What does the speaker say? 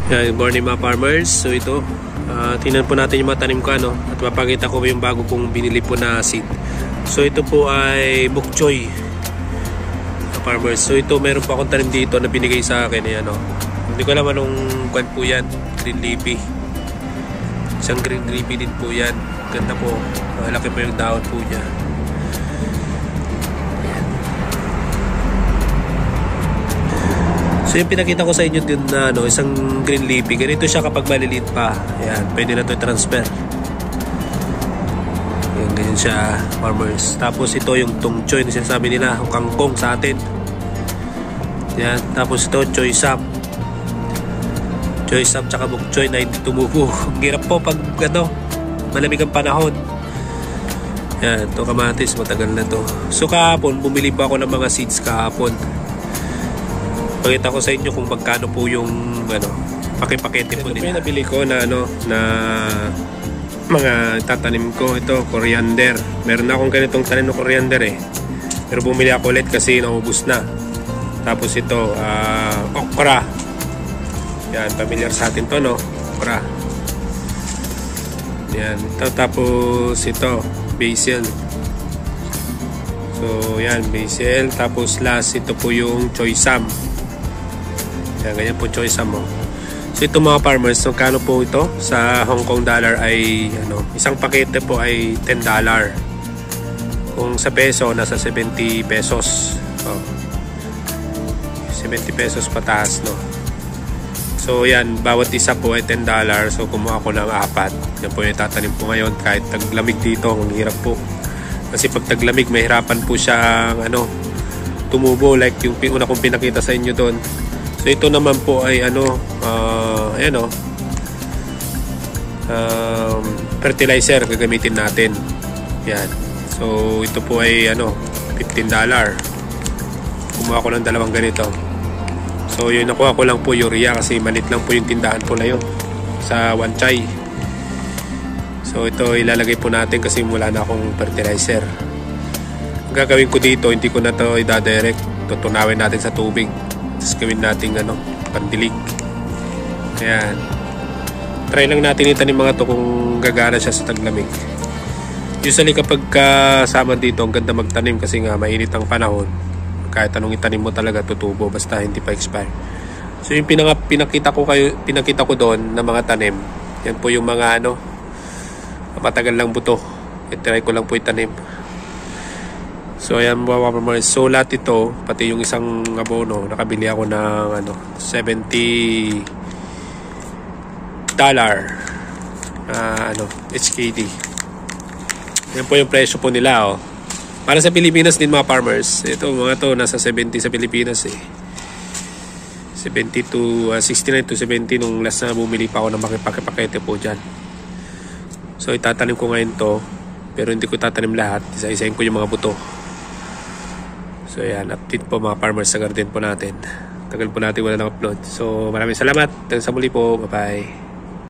Good morning mga farmers. So ito, tingnan po natin yung mga tanim ko at mapakita ko yung bago kong binili po na seed. So ito po ay bok choy mga farmers. So ito meron po akong tanim dito na binigay sa akin. Hindi ko alam anong kwan po yan. Green leafy. Isang green leafy din po yan. Ganda po. Malaki po yung dahon po niya. So yung pinakita ko sa inyo din na isang green leafy. Ganito siya kapag maliliit pa. Ayan, pwede na ito i-transfer. Ayan, ganyan siya, farmers. Tapos ito yung tong choy na sinasabi nila, o kangkong sa atin. Ayan, tapos ito choy sap. Choy sap tsaka bok choy na hindi tumubo. Ang hirap po pag malamig ang panahon. Ayan, ito kamatis, matagal na to. So kahapon, bumili pa ako ng mga seeds kahapon. Pakita ko sa inyo kung magkano po yung pakipakete po nila. Ito nabili ko na na mga tatanim ko. Ito coriander. Meron na akong ganitong tanim ng coriander pero bumili ako ulit kasi naubos na. Tapos ito okra. Yan, familiar sa atin to, okra. Yan, tapos ito basil. So yan, basil. Tapos last ito po yung choy sam. Yan, ganyan po choice mo. So ito mga farmers, so kano po ito? Sa Hong Kong dollar ay isang pakete po ay $10. Kung sa peso nasa 70 pesos. 70 pesos pataas, So yan, bawat isa po ay $10. So kumuha ko ng 4. Yan po yung tatanim po ngayon kahit taglamig dito, ang hirap po. Kasi pag taglamig mahirapan po siyang tumubo like yung una kong pinakita sa inyo doon. So ito naman po ay fertilizer gagamitin natin. Yan. So ito po ay $15. Kumuha ko ng dalawang ganito. So yun, nakuha ko lang po urea kasi malit lang po yung tindahan po na yun sa Wan Chai. So ito ilalagay po natin kasi wala na akong fertilizer. Ang gagawin ko dito, hindi ko na ito i-direct. Tutunawin natin sa tubig. Tapos gawin natin pandilig. Ayan. Try lang natin itanim mga to kung gagana siya sa taglamig. Usually kapag kasama dito, ang ganda magtanim kasi nga mainit ang panahon. Kahit anong itanim mo talaga tutubo basta hindi pa expire. So yung pinakita ko doon na mga tanim. Yan po yung mga matagal lang buto. I-try ko lang po itanim. So ayan mga farmers, so lahat ito, pati yung isang abono, nakabili ako ng $70 HKD. Yan po yung presyo po nila Para sa Pilipinas din mga farmers, ito mga to nasa 70 sa Pilipinas 69 to 70 nung last na bumili pa ako ng pakipakete po dyan. So itatanim ko ngayon to, pero hindi ko tatanim lahat, isa-isahin ko yung mga buto. So yan, update po mga farmers sa garden po natin. Tagal po natin wala na upload. So maraming salamat. Hanggang sa muli po. Bye bye.